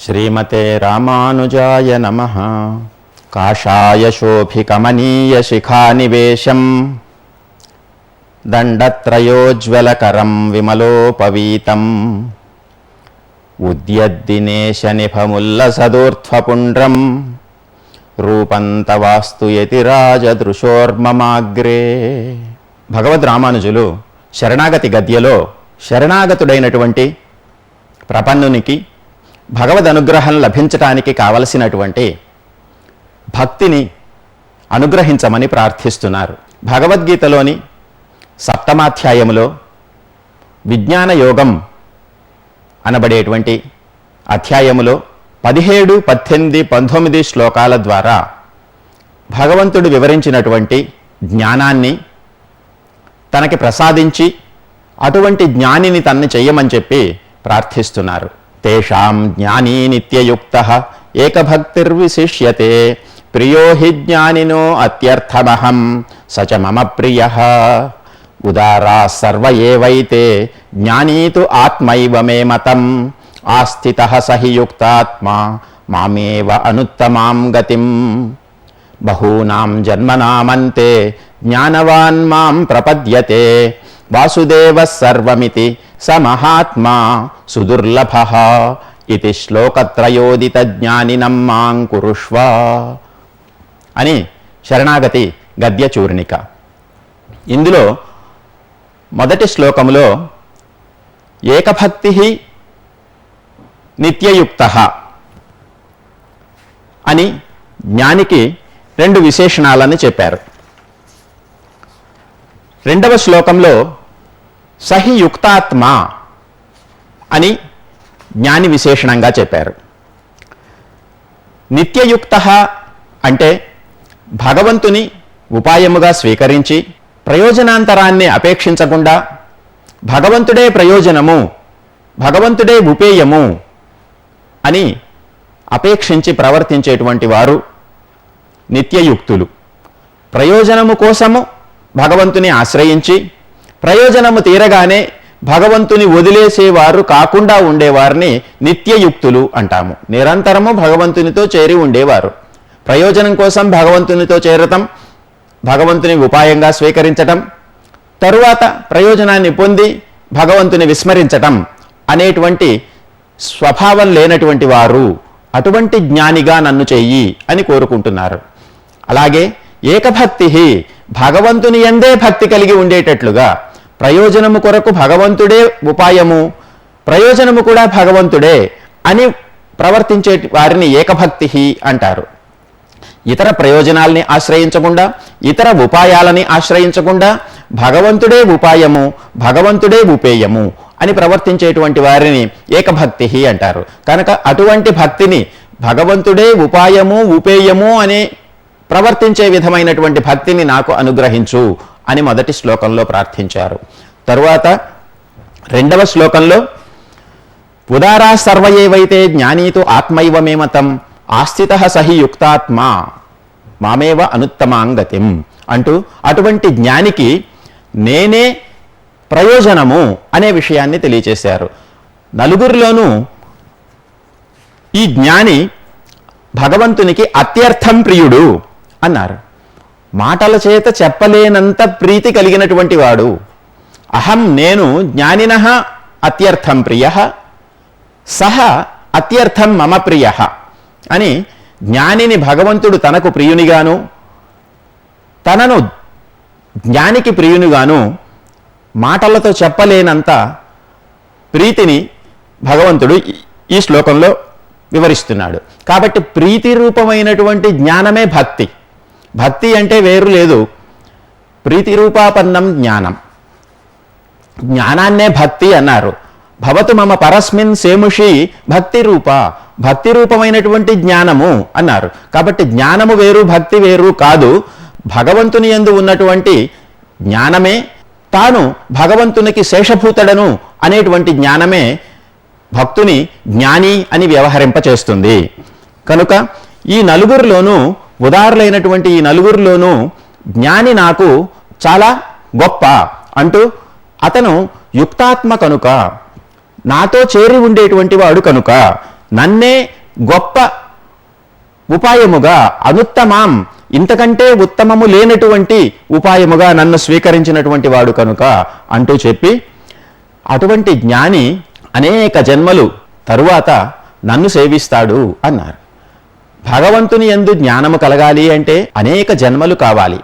శ్రీమతే రామానుజాయ నమః. కాషాయ శోభికమనీయ శిఖానివేశం దండత్రయోజ్వలకరం విమలోపవీతం ఉద్యద్దినేశ నిభముల్లసదూర్ధ్వపుండ్రం రూపం తవాస్తు యతిరాజదృశోర్మమాగ్రే. భగవద్ రామానుజులు శరణాగతి గద్యలో శరణాగతుడైనటువంటి ప్రపన్నునికి భగవద్ అనుగ్రహం లభించటానికి కావలసినటువంటి భక్తిని అనుగ్రహించమని ప్రార్థిస్తున్నారు. భగవద్గీతలోని సప్తమాధ్యాయములో విజ్ఞాన యోగం అనబడేటువంటి అధ్యాయములో 17, 18, 19 శ్లోకాల ద్వారా భగవంతుడు వివరించినటువంటి జ్ఞానాన్ని తనకి ప్రసాదించి అటువంటి జ్ఞానిని తన్ని చెయ్యమని చెప్పి ప్రార్థిస్తున్నారు. తేషాం జ్ఞానీ నిత్యయుక్తః ఏకభక్తిర్విశిష్యతే ప్రియో హి జ్ఞానినో అత్యర్థమహం సచ మమ ప్రియః. ఉదారా సర్వ ఏవైతే జ్ఞానీతు ఆత్మైవ మే మతం ఆస్థితః సహి యుక్తాత్మా మామేవ అనుత్తమాం గతిం. బహూనాం జన్మనామంతే జ్ఞానవాన్ మాం ప్రపద్యతే వాసుదేవః సర్వమితి స మహాత్మా సుదుర్లభః ఇతి శ్లోకత్రయోదిత జ్ఞానినం మాం కురుష్వ అని శరణాగతి గద్య చూర్ణిక. ఇందులో మొదటి శ్లోకములో ఏకభక్తి నిత్యయుక్తః అని జ్ఞానికి 2 విశేషణాలని చెప్పారు. రెండవ శ్లోకంలో సహి యుక్తాత్మా అని జ్ఞాని విశేషణంగా చెప్పారు. నిత్యయుక్తః అంటే భగవంతుని ఉపాయముగా స్వీకరించి ప్రయోజనాంతరాన్ని అపేక్షించకుండా భగవంతుడే ప్రయోజనము, భగవంతుడే ఉపేయము అని అపేక్షించి ప్రవర్తించేటువంటి వారు నిత్యయుక్తులు. ప్రయోజనము కోసము భగవంతుని ఆశ్రయించి ప్రయోజనము తీరగానే భగవంతుని వదిలేసేవారు కాకుండా ఉండేవారిని నిత్యయుక్తులు అంటాము. నిరంతరము భగవంతునితో చేరి ఉండేవారు. ప్రయోజనం కోసం భగవంతునితో చేరటం, భగవంతుని ఉపాయంగా స్వీకరించటం, తరువాత ప్రయోజనాన్ని పొంది భగవంతుని విస్మరించటం అనేటువంటి స్వభావం లేనటువంటి వారు అటువంటి జ్ఞానిగా నన్ను చెయ్యి అని కోరుకుంటున్నారు. అలాగే ఏకభక్తి భగవంతుని యందే భక్తి కలిగి ఉండేటట్లుగా ప్రయోజనము కొరకు భగవంతుడే ఉపాయము, ప్రయోజనము కూడా భగవంతుడే అని ప్రవర్తించే వారిని ఏకభక్తి అంటారు. ఇతర ప్రయోజనాల్ని ఆశ్రయించకుండా, ఇతర ఉపాయాలని ఆశ్రయించకుండా భగవంతుడే ఉపాయము, భగవంతుడే ఉపేయము అని ప్రవర్తించేటువంటి వారిని ఏకభక్తి అంటారు. కనుక అటువంటి భక్తిని భగవంతుడే ఉపాయము, ఉపేయము అని ప్రవర్తించే విధమైనటువంటి భక్తిని నాకు అనుగ్రహించు అని మొదటి శ్లోకంలో ప్రార్థించారు. తరువాత రెండవ శ్లోకంలో ఉదారా సర్వ ఏవైతే జ్ఞానీతు ఆత్మైవ మే మతం ఆస్థితః సహి యుక్తాత్మా మామేవ అనుత్తమాంగతిం అంటూ అటువంటి జ్ఞానికి నేనే ప్రయోజనము అనే విషయాన్ని తెలియచేశారు. నలుగురిలోనూ ఈ జ్ఞాని భగవంతునికి అత్యర్థం ప్రియుడు అన్నారు. మాటల చేత చెప్పలేనంత ప్రీతి కలిగినటువంటి వాడు. అహం నేను జ్ఞానినః అత్యర్థం ప్రియః సహ అత్యర్థం మమ ప్రియః అని జ్ఞానిని భగవంతుడు తనకు ప్రియునిగాను తనను జ్ఞానికి ప్రియునిగాను మాటలతో చెప్పలేనంత ప్రీతిని భగవంతుడు ఈ శ్లోకంలో వివరిస్తున్నాడు. కాబట్టి ప్రీతి రూపమైనటువంటి జ్ఞానమే భక్తి. భక్తి అంటే వేరు లేదు, ప్రీతి రూపాపన్నం జ్ఞానం. జ్ఞానాన్నే భక్తి అన్నారు. భవతు మమ పరస్మిన్ సేముషి భక్తి రూప, భక్తి రూపమైనటువంటి జ్ఞానము అన్నారు. కాబట్టి జ్ఞానము వేరు, భక్తి వేరు కాదు. భగవంతుని యందు ఉన్నటువంటి జ్ఞానమే తాను భగవంతునికి శేషభూతుడను అనేటువంటి జ్ఞానమే భక్తుని జ్ఞాని అని వ్యవహరింపచేస్తుంది. కనుక ఈ నలుగురిలోనూ ఉదారులైనటువంటి ఈ నలుగురిలోనూ జ్ఞాని నాకు చాలా గొప్ప అంటూ అతను యుక్తాత్మ కనుక, నాతో చేరి ఉండేటువంటి వాడు కనుక, నన్నే గొప్ప ఉపాయముగా, అనుత్తమాం, ఇంతకంటే ఉత్తమము లేనటువంటి ఉపాయముగా నన్ను స్వీకరించినటువంటి వాడు కనుక అంటూ చెప్పి, అటువంటి జ్ఞాని అనేక జన్మలు తరువాత నన్ను సేవిస్తాడు అన్నారు. భగవంతుని యందు జ్ఞానము కలగాలి అంటే అనేక జన్మలు కావాలి.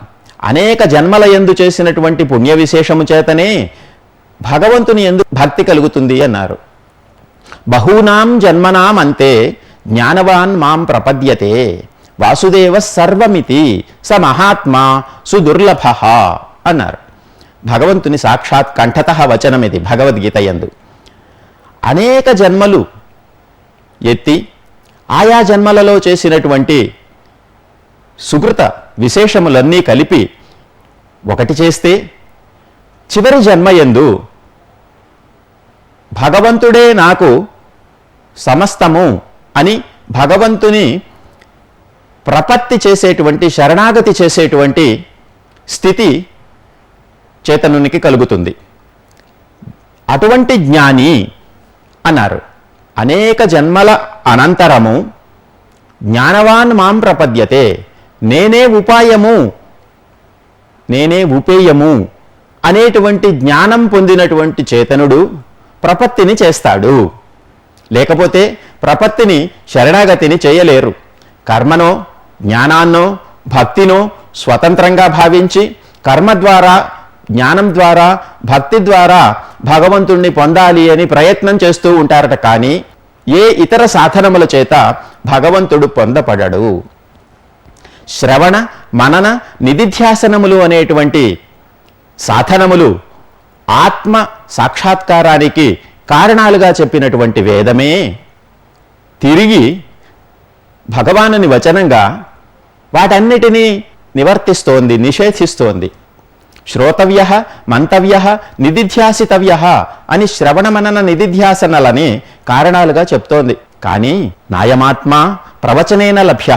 అనేక జన్మల యందు చేసినటువంటి పుణ్య విశేషము చేతనే భగవంతుని యందు భక్తి కలుగుతుంది అన్నారు. బహూనాం జన్మనాం అంతే జ్ఞానవాన్ మాం ప్రపద్యతే వాసుదేవ సర్వమితి స మహాత్మా సుదుర్లభ అన్నారు. భగవంతుని సాక్షాత్ కంఠత వచనం ఇది భగవద్గీత యందు. అనేక జన్మలు ఎత్తి ఆయా జన్మలలో చేసినటువంటి సుకృత విశేషములన్నీ కలిపి ఒకటి చేస్తే చివరి జన్మయందు భగవంతుడే నాకు సమస్తము అని భగవంతుని ప్రపత్తి చేసేటువంటి, శరణాగతి చేసేటువంటి స్థితి చేతనునికి కలుగుతుంది. అటువంటి జ్ఞాని అన్నారు. అనేక జన్మల అనంతరము జ్ఞానవాన్ మాం ప్రపద్యతే, నేనే ఉపాయము, నేనే ఉపేయము అనేటువంటి జ్ఞానం పొందినటువంటి చేతనుడు ప్రపత్తిని చేస్తాడు. లేకపోతే ప్రపత్తిని, శరణాగతిని చేయలేరు. కర్మనో జ్ఞానాన్నో భక్తినో స్వతంత్రంగా భావించి కర్మ ద్వారా, జ్ఞానం ద్వారా, భక్తి ద్వారా భగవంతుణ్ణి పొందాలి అని ప్రయత్నం చేస్తూ ఉంటారట. కానీ ఏ ఇతర సాధనముల చేత భగవంతుడు పొందపడడు. శ్రవణ మనన నిధిధ్యాసనములు అనేటువంటి సాధనములు ఆత్మ సాక్షాత్కారానికి కారణాలుగా చెప్పినటువంటి వేదమే తిరిగి భగవానుని వచనంగా వాటన్నిటినీ నివర్తిస్తోంది, నిషేధిస్తోంది. శ్రోతవ్య మంతవ్య నిధిధ్యాసితవ్య అని శ్రవణ మనన నిధిధ్యాసనలని కారణాలుగా చెప్తోంది. కానీ నాయమాత్మా ప్రవచనేన లభ్య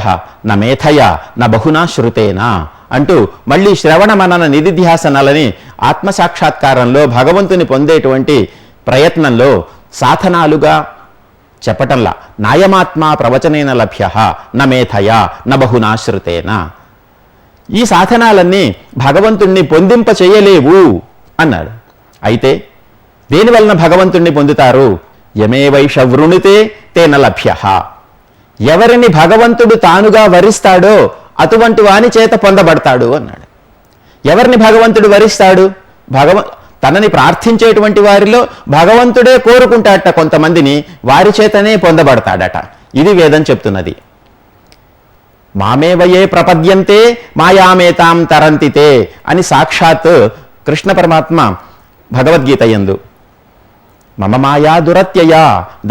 న మేధయ న బహునా శ్రుతేనా అంటూ మళ్ళీ శ్రవణ మనన నిధిధ్యాసనలని ఆత్మసాక్షాత్కారంలో భగవంతుని పొందేటువంటి ప్రయత్నంలో సాధనాలుగా చెప్పటంలా. నాయమాత్మా ప్రవచనేన లభ్య న మేధయ న బహునా శ్రుతేనా. ఈ సాధనాలన్నీ భగవంతుణ్ణి పొందింప చేయలేవు అన్నాడు. అయితే దేనివలన భగవంతుణ్ణి పొందుతారు? యమే వైష వృణితే తేన లభ్య. ఎవరిని భగవంతుడు తానుగా వరిస్తాడో అటువంటి వాని చేత పొందబడతాడు అన్నాడు. ఎవరిని భగవంతుడు వరిస్తాడు? తనని ప్రార్థించేటువంటి వారిలో భగవంతుడే కోరుకుంటాడట కొంతమందిని, వారి చేతనే పొందబడతాడట. ఇది వేదం చెప్తున్నది. మామేవయే ప్రపద్యంతే మాయామేతాం తరంతితే అని సాక్షాత్ కృష్ణ పరమాత్మ భగవద్గీత యందు మమ మాయా దురత్యయా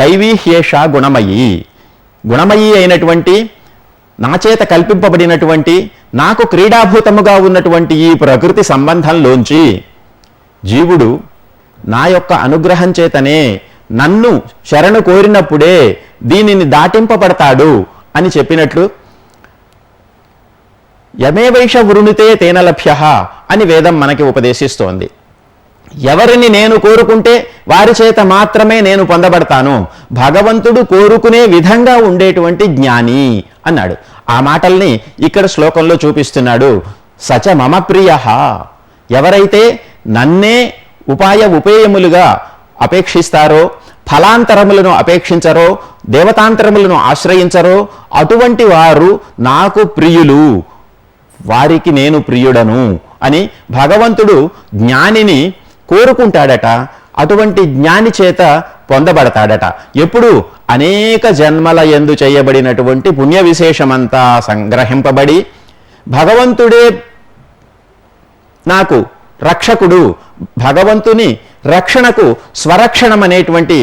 దైవీ హ్యేష గుణమయీ, గుణమయీ అయినటువంటి నా చేత కల్పింపబడినటువంటి నాకు క్రీడాభూతముగా ఉన్నటువంటి ఈ ప్రకృతి సంబంధంలోంచి జీవుడు నా యొక్క అనుగ్రహం చేతనే నన్ను శరణు కోరినప్పుడే దీనిని దాటింపబడతాడు అని చెప్పినట్లు యమే వైష వృణితే తేన లభ్య అని వేదం మనకి ఉపదేశిస్తోంది. ఎవరిని నేను కోరుకుంటే వారి చేత మాత్రమే నేను పొందబడతాను. భగవంతుడు కోరుకునే విధంగా ఉండేటువంటి జ్ఞాని అన్నాడు. ఆ మాటల్ని ఇక్కడ శ్లోకంలో చూపిస్తున్నాడు. సచ మమ ప్రియ, ఎవరైతే నన్నే ఉపేయములుగా అపేక్షిస్తారో, ఫలాంతరములను అపేక్షించరో, దేవతాంతరములను ఆశ్రయించరో అటువంటి వారు నాకు ప్రియులు, వారికి నేను ప్రియుడను అని భగవంతుడు జ్ఞానిని కోరుకుంటాడట. అటువంటి జ్ఞాని చేత పొందబడతాడట. ఎప్పుడు? అనేక జన్మల యందు చేయబడినటువంటి పుణ్య విశేషమంతా సంగ్రహింపబడి భగవంతుడే నాకు రక్షకుడు, భగవంతుని రక్షణకు స్వరక్షణం అనేటువంటి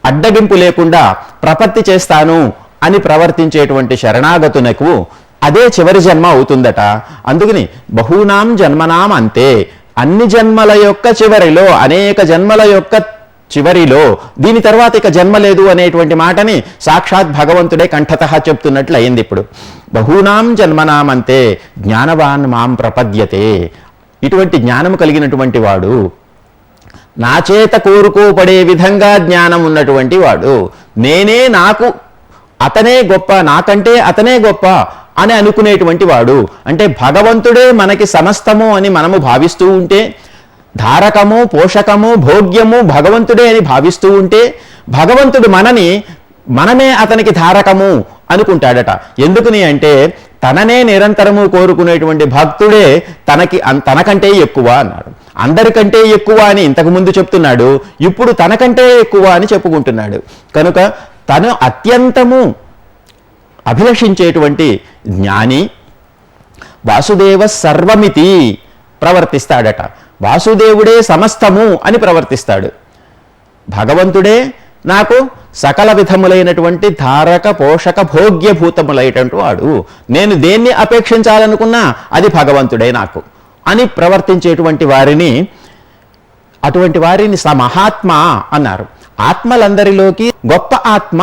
అడ్డగింపు లేకుండా ప్రపత్తి చేస్తాను అని ప్రవర్తించేటువంటి శరణాగతునకు అదే చివరి జన్మ అవుతుందట. అందుకని బహూనాం జన్మనాం అంతే, అన్ని జన్మల యొక్క చివరిలో, అనేక జన్మల యొక్క చివరిలో, దీని తర్వాత ఇక జన్మ లేదు అనేటువంటి మాటని సాక్షాత్ భగవంతుడే కంఠతః చెప్తున్నట్లు అయింది. ఇప్పుడు బహూనాం జన్మనాం అంతే జ్ఞానవాన్ మాం ప్రపద్యతే. ఇటువంటి జ్ఞానం కలిగినటువంటి వాడు, నా చేత కోరుకోపడే విధంగా జ్ఞానం ఉన్నటువంటి వాడు, నేనే నాకు అతనే గొప్ప, నాకంటే అతనే గొప్ప అని అనుకునేటువంటి వాడు. అంటే భగవంతుడే మనకి సమస్తము అని మనము భావిస్తూ ఉంటే, ధారకము, పోషకము, భోగ్యము భగవంతుడే అని భావిస్తూ ఉంటే, భగవంతుడు మనమే అతనికి ధారకము అనుకుంటాడట. ఎందుకని అంటే తననే నిరంతరము కోరుకునేటువంటి భక్తుడే తనకంటే ఎక్కువ అన్నాడు. అందరికంటే ఎక్కువ అని ఇంతకుముందు చెప్తున్నాడు, ఇప్పుడు తనకంటే ఎక్కువ అని చెప్పుకుంటున్నాడు. కనుక తను అత్యంతము అభిలషించేటువంటి జ్ఞాని వాసుదేవ సర్వమితి ప్రవర్తిస్తాడట. వాసుదేవుడే సమస్తము అని ప్రవర్తిస్తాడు. భగవంతుడే నాకు సకల విధములైనటువంటి ధారక పోషక భోగ్యభూతములైనటువంటి వాడు, నేను దేన్ని అపేక్షించాలనుకున్నా అది భగవంతుడే నాకు అని ప్రవర్తించేటువంటి వారిని, అటువంటి వారిని సమహాత్మ అన్నారు. ఆత్మలందరిలోకి గొప్ప ఆత్మ,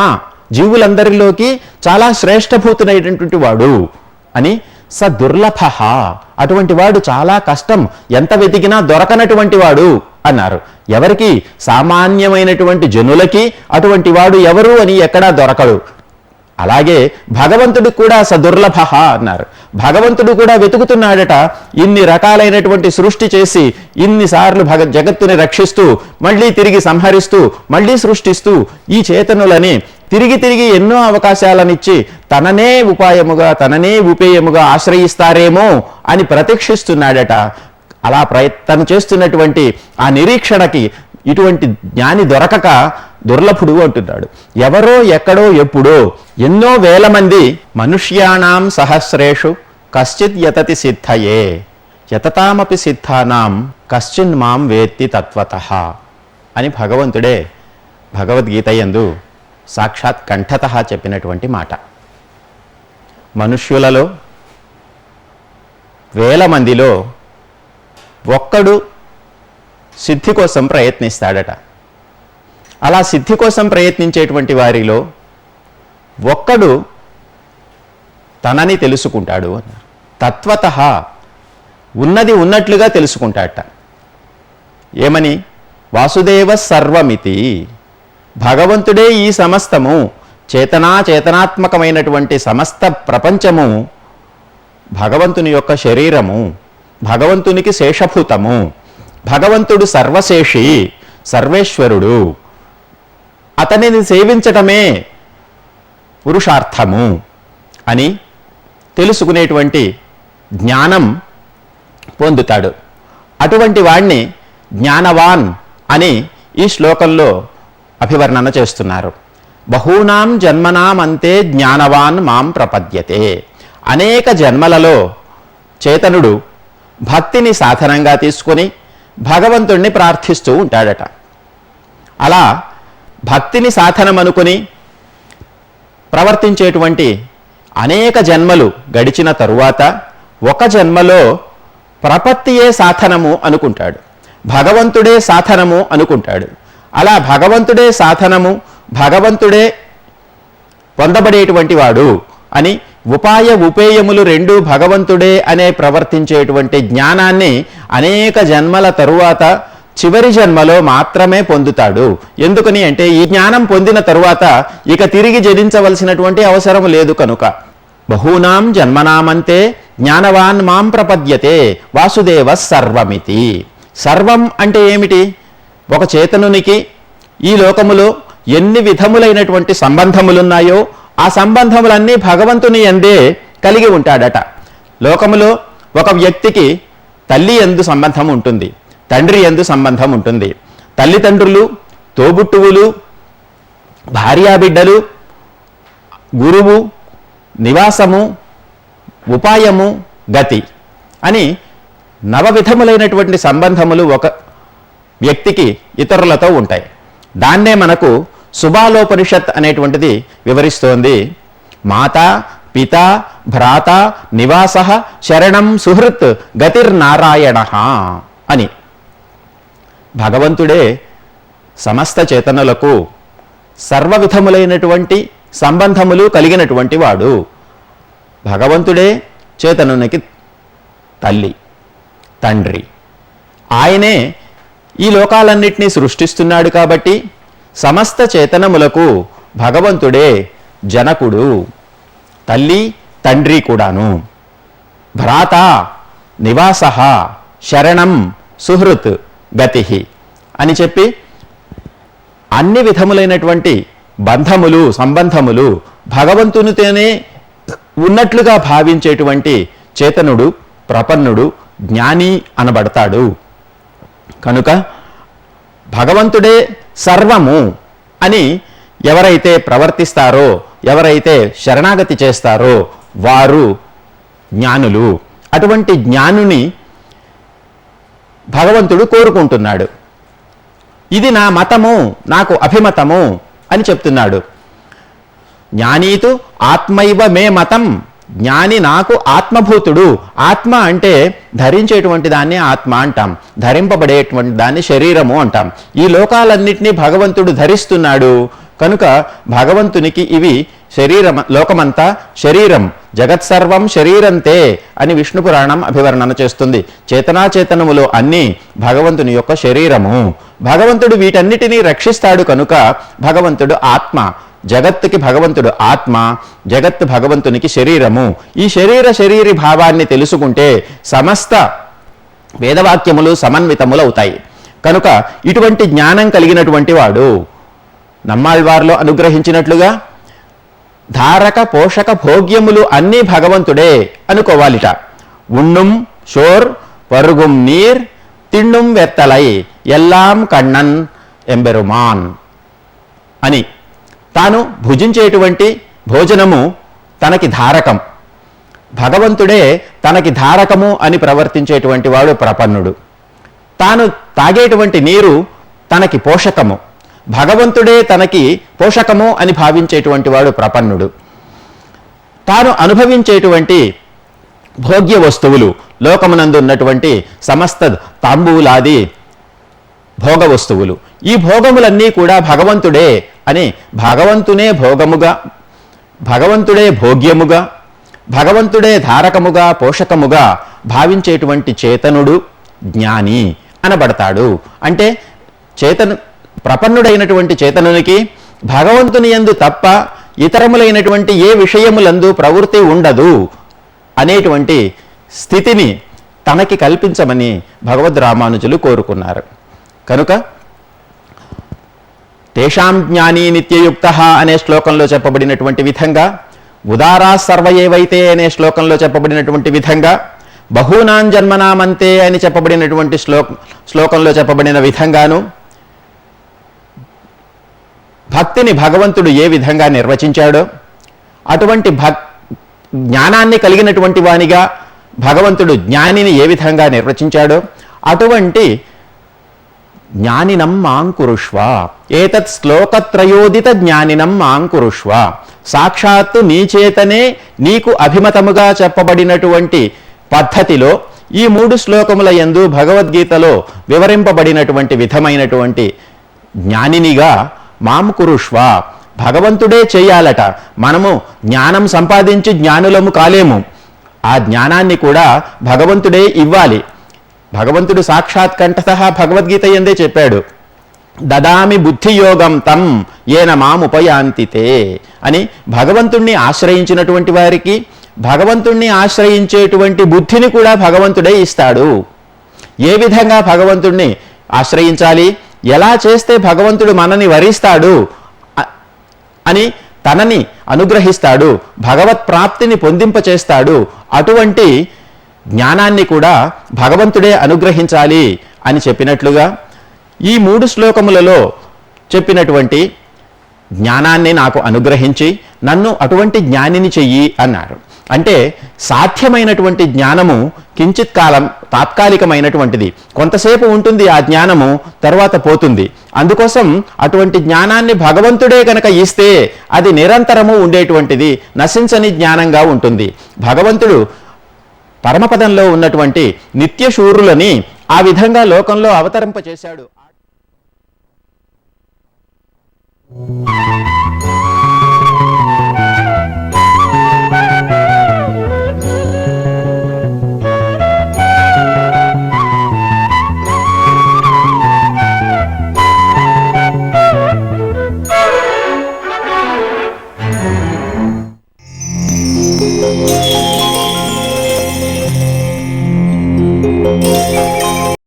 జీవులందరిలోకి చాలా శ్రేష్టభూతుడైనటువంటి వాడు అని. స దుర్లభ, అటువంటి వాడు చాలా కష్టం, ఎంత వెతికినా దొరకనటువంటి వాడు అన్నారు. ఎవరికి? సామాన్యమైనటువంటి జనులకి అటువంటి వాడు ఎవరు అని ఎక్కడా దొరకడు. అలాగే భగవంతుడు కూడా సదుర్లభ అన్నారు. భగవంతుడు కూడా వెతుకుతున్నాడట. ఇన్ని రకాలైనటువంటి సృష్టి చేసి ఇన్నిసార్లు జగత్తుని రక్షిస్తూ మళ్ళీ తిరిగి సంహరిస్తూ మళ్ళీ సృష్టిస్తూ ఈ చేతనులని తిరిగి తిరిగి ఎన్నో అవకాశాలనిచ్చి తననే ఉపాయముగా తననే ఉపేయముగా ఆశ్రయిస్తారేమో అని ప్రతీక్షిస్తున్నాడట. అలా ప్రయత్నం చేస్తున్నటువంటి ఆ నిరీక్షణకి ఇటువంటి జ్ఞాని దొరకక దుర్లభుడు అంటున్నాడు. ఎవరో ఎక్కడో ఎప్పుడో ఎన్నో వేల మంది మనుష్యాణం సహస్రేషు కశ్చిత్ యతతి సిద్ధయే యతతామపి సిద్ధానాం కశ్చిన్ మాం వేత్తి తత్వతః అని భగవంతుడే భగవద్గీత యందు సాక్షాత్ కంఠతః చెప్పినటువంటి మాట. మనుష్యులలో వేల మందిలో ఒక్కడు సిద్ధి కోసం ప్రయత్నిస్తాడట. అలా సిద్ధి కోసం ప్రయత్నించేటువంటి వారిలో ఒక్కడు తనని తెలుసుకుంటాడు అన్నారు. తత్వతః, ఉన్నది ఉన్నట్లుగా తెలుసుకుంటాడట. ఏమని? వాసుదేవ సర్వమితి, భగవంతుడే ఈ సమస్తము, చేతనాత్మకమైనటువంటి సమస్త ప్రపంచము భగవంతుని యొక్క శరీరము, భగవంతునికి శేషభూతము, భగవంతుడు సర్వశేషి సర్వేశ్వరుడు, అతనిని సేవించటమే పురుషార్థము అని తెలుసుకునేటువంటి జ్ఞానం పొందుతాడు. అటువంటి వాణ్ణి జ్ఞానవాన్ అని ఈ శ్లోకంలో అభివర్ణన చేస్తున్నారు. బహూనాం జన్మనాం అంతే జ్ఞానవాన్ మాం ప్రపద్యతే. అనేక జన్మలలో చేతనుడు భక్తిని సాధనంగా తీసుకొని భగవంతుణ్ణి ప్రార్థిస్తూ ఉంటాడట. అలా భక్తిని సాధనమనుకుని ప్రవర్తించేటువంటి అనేక జన్మలు గడిచిన తరువాత ఒక జన్మలో ప్రపత్తియే సాధనము అనుకుంటాడు, భగవంతుడే సాధనము అనుకుంటాడు. అలా భగవంతుడే సాధనము, భగవంతుడే పొందబడేటువంటి వాడు అని ఉపేయములు రెండూ భగవంతుడే అనే ప్రవర్తించేటువంటి జ్ఞానాన్ని అనేక జన్మల తరువాత చివరి జన్మలో మాత్రమే పొందుతాడు. ఎందుకని అంటే ఈ జ్ఞానం పొందిన తరువాత ఇక తిరిగి జనించవలసినటువంటి అవసరం లేదు కనుక. బహూనాం జన్మనామంతే జ్ఞానవాన్ మాం ప్రపద్యతే వాసుదేవ సర్వమితి. సర్వం అంటే ఏమిటి? ఒక చేతనునికి ఈ లోకములో ఎన్ని విధములైనటువంటి సంబంధములున్నాయో ఆ సంబంధములన్నీ భగవంతుని యందే కలిగి ఉంటాడట. లోకములో ఒక వ్యక్తికి తల్లి యందు సంబంధం ఉంటుంది, తండ్రి యందు సంబంధం ఉంటుంది, తల్లిదండ్రులు, తోబుట్టువులు, భార్యాబిడ్డలు, గురువు, నివాసము, ఉపాయము, గతి అని నవవిధములైనటువంటి సంబంధములు ఒక వ్యక్తికి ఇతరులతో ఉంటాయి. దాన్నే మనకు సుబాలోపనిషత్ అనేటువంటిది వివరిస్తోంది. మాత, పిత, భ్రాత, నివాస, శరణం, సుహృత్, గతిర్నారాయణ అని. భగవంతుడే సమస్త చేతనులకు సర్వవిధములైనటువంటి సంబంధములు కలిగినటువంటి వాడు. భగవంతుడే చేతనునికి తల్లి, తండ్రి. ఆయనే ఈ లోకాలన్నింటినీ సృష్టిస్తున్నాడు కాబట్టి సమస్త చేతనములకు భగవంతుడే జనకుడు, తల్లి తండ్రి కూడాను. భ్రాత నివాస శరణం సుహృత్ గతి అని చెప్పి అన్ని విధములైనటువంటి బంధములు సంబంధములు భగవంతునితోనే ఉన్నట్లుగా భావించేటువంటి చేతనుడు ప్రపన్నుడు జ్ఞాని అనబడతాడు. కనుక భగవంతుడే సర్వము అని ఎవరైతే ప్రవర్తిస్తారో, ఎవరైతే శరణాగతి చేస్తారో వారు జ్ఞానులు. అటువంటి జ్ఞానుని భగవంతుడు కోరుకుంటున్నాడు. ఇది నా మతము, నాకు అభిమతము అని చెప్తున్నాడు. జ్ఞానీతు ఆత్మైవ మే మతం, జ్ఞాని నాకు ఆత్మభూతుడు. ఆత్మ అంటే ధరించేటువంటి దాన్ని ఆత్మ అంటాం, ధరింపబడేటువంటి దాన్ని శరీరము అంటాం. ఈ లోకాలన్నింటినీ భగవంతుడు ధరిస్తున్నాడు కనుక భగవంతునికి ఇవి శరీరం, లోకమంతా శరీరం, జగత్సర్వం శరీరంతే అని విష్ణు పురాణం అభివర్ణన చేస్తుంది. చేతనాచేతనములో అన్నీ భగవంతుని యొక్క శరీరము. భగవంతుడు వీటన్నిటినీ రక్షిస్తాడు కనుక భగవంతుడు ఆత్మ. జగత్తుకి భగవంతుడు ఆత్మ, జగత్తు భగవంతునికి శరీరము. ఈ శరీరీ భావాన్ని తెలుసుకుంటే సమస్త వేదవాక్యములు సమన్వితములు అవుతాయి. కనుక ఇటువంటి జ్ఞానం కలిగినటువంటి వాడు నమ్మాళ్వార్లో అనుగ్రహించినట్లుగా ధారక పోషక భోగ్యములు అన్నీ భగవంతుడే అనుకోవాలిట. ఉన్నుం షోర్ పరుగుం నీర్ తిన్నుం వెత్తలై ఎల్లాం కണ്ണన్ ఎంబెరుమాన్ అని తాను భుజించేటువంటి భోజనము తనకి ధారకం, భగవంతుడే తనకి ధారకము అని ప్రవర్తించేటువంటి వాడు ప్రపన్నుడు. తాను తాగేటువంటి నీరు తనకి పోషకము, భగవంతుడే తనకి పోషకము అని భావించేటువంటి వాడు ప్రపన్నుడు. తాను అనుభవించేటువంటి భోగ్య వస్తువులు, లోకమునందు ఉన్నటువంటి సమస్త తాంబూలాది భోగ వస్తువులు, ఈ భోగములన్నీ కూడా భగవంతుడే అని భగవంతునే భోగముగా, భగవంతుడే భోగ్యముగా, భగవంతుడే ధారకముగా పోషకముగా భావించేటువంటి చేతనుడు జ్ఞాని అనబడతాడు. అంటే ప్రపన్నుడైనటువంటి చేతనునికి భగవంతుని యందు తప్ప ఇతరములైనటువంటి ఏ విషయములందు ప్రవృత్తి ఉండదు అనేటువంటి స్థితిని తనకి కల్పించమని భగవద్ రామానుజులు కోరుకున్నారు. కనుక తేషాం జ్ఞానీ నిత్యయుక్త అనే శ్లోకంలో చెప్పబడినటువంటి విధంగా, ఉదారా సర్వ ఏవైతే అనే శ్లోకంలో చెప్పబడినటువంటి విధంగా, బహూనాం జన్మనామంతే అని చెప్పబడినటువంటి శ్లోకంలో చెప్పబడిన విధంగాను భక్తిని భగవంతుడు ఏ విధంగా నిర్వచించాడో అటువంటి జ్ఞానాన్ని కలిగినటువంటి వానిగా భగవంతుడు జ్ఞానిని ఏ విధంగా నిర్వచించాడో అటువంటి జ్ఞానినం మాంకురుష్వ, ఏతత్ శ్లోకత్రయోదిత జ్ఞానినం మాంకురుష్వ. సాక్షాత్తు నీ చేతనే నీకు అభిమతముగా చెప్పబడినటువంటి పద్ధతిలో ఈ 3 శ్లోకముల యందు భగవద్గీతలో వివరింపబడినటువంటి విధమైనటువంటి జ్ఞానినిగా మాం కురుష్వ, భగవంతుడే చేయాలట. మనము జ్ఞానం సంపాదించి జ్ఞానులము కాలేము, ఆ జ్ఞానాన్ని కూడా భగవంతుడే ఇవ్వాలి. భగవంతుడు సాక్షాత్ కంఠతః భగవద్గీత యందే చెప్పాడు, దదామి బుద్ధియోగం తం ఏన మాముపయాంతితే అని. భగవంతుణ్ణి ఆశ్రయించినటువంటి వారికి భగవంతుణ్ణి ఆశ్రయించేటువంటి బుద్ధిని కూడా భగవంతుడే ఇస్తాడు. ఏ విధంగా భగవంతుణ్ణి ఆశ్రయించాలి, ఎలా చేస్తే భగవంతుడు మనని వరిస్తాడు అని తనని అనుగ్రహిస్తాడు, భగవత్ ప్రాప్తిని పొందింపచేస్తాడు, అటువంటి జ్ఞానాన్ని కూడా భగవంతుడే అనుగ్రహించాలి అని చెప్పినట్లుగా ఈ 3 శ్లోకములలో చెప్పినటువంటి జ్ఞానాన్ని నాకు అనుగ్రహించి నన్ను అటువంటి జ్ఞానిని చెయ్యి అన్నారు. అంటే సాధ్యమైనటువంటి జ్ఞానము కించిత్ కాలం తాత్కాలికమైనటువంటిది, కొంతసేపు ఉంటుంది ఆ జ్ఞానము, తర్వాత పోతుంది. అందుకోసం అటువంటి జ్ఞానాన్ని భగవంతుడే కనుక ఇస్తే అది నిరంతరము ఉండేటువంటిది, నశించని జ్ఞానంగా ఉంటుంది. భగవంతుడు పరమపదంలో ఉన్నటువంటి నిత్యశూరులని ఆ విధంగా లోకంలో అవతరింపచేశాడు.